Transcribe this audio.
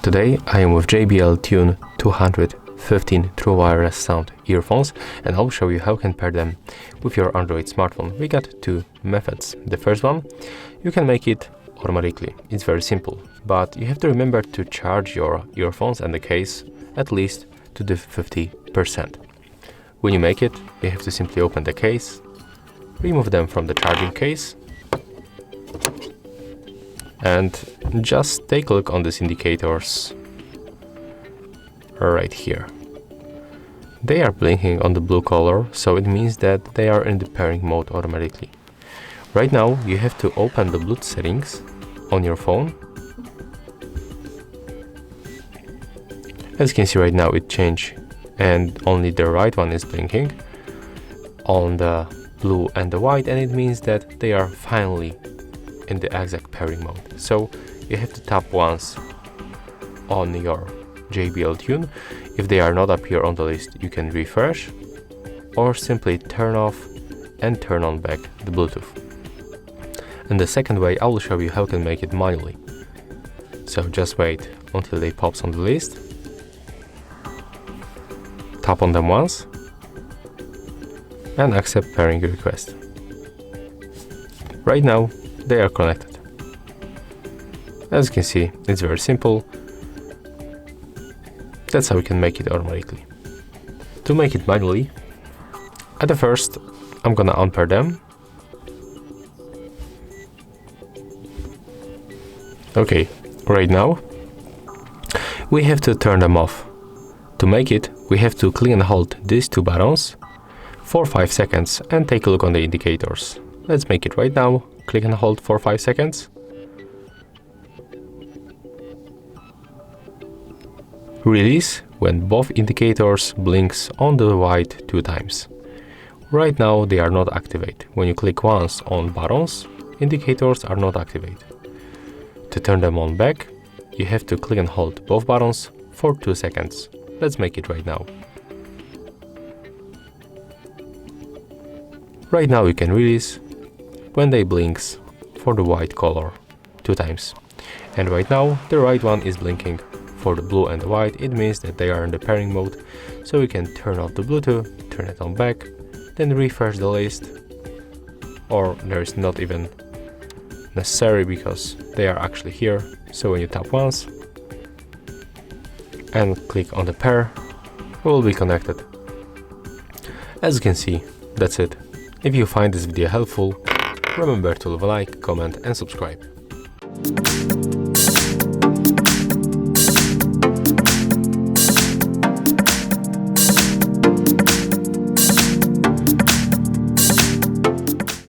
Today I am with JBL Tune 215 True Wireless Sound earphones, and I'll show you how you can pair them with your Android smartphone. We got two methods. The first one, you can make it automatically. It's very simple, but you have to remember to charge your earphones and the case at least to the 50%. When you make it, you have to simply open the case, remove them from the charging case, and just take a look on these indicators right here. They are blinking on the blue color, so it means that they are in the pairing mode automatically. Right now you have to open the Bluetooth settings on your phone. As you can see right now it changed and only the right one is blinking on the blue and the white, and it means that they are finally in the exact pairing mode. So you have to tap once on your JBL Tune. If they are not up here on the list, you can refresh or simply turn off and turn on back the Bluetooth. And the second way, I will show you how you can make it manually. So just wait until they pops on the list, tap on them once and accept pairing request. Right now they are connected. As you can see, it's very simple. That's how we can make it automatically. To make it manually, at the first, I'm gonna unpair them. Okay, right now, we have to turn them off. To make it, we have to click and hold these two buttons for 5 seconds and take a look on the indicators. Let's make it right now. Click and hold for 5 seconds. Release when both indicators blinks on the white 2 times. Right now they are not activated. When you click once on buttons, indicators are not activated. To turn them on back, you have to click and hold both buttons for 2 seconds. Let's make it right now. Right now you can release when they blinks for the white color 2 times. And right now the right one is blinking for the blue and the white. It means that they are in the pairing mode. So we can turn off the Bluetooth, turn it on back, then refresh the list, or there is not even necessary because they are actually here. So when you tap once and click on the pair, we will be connected. As you can see, that's it. If you find this video helpful, remember to leave a like, comment and subscribe.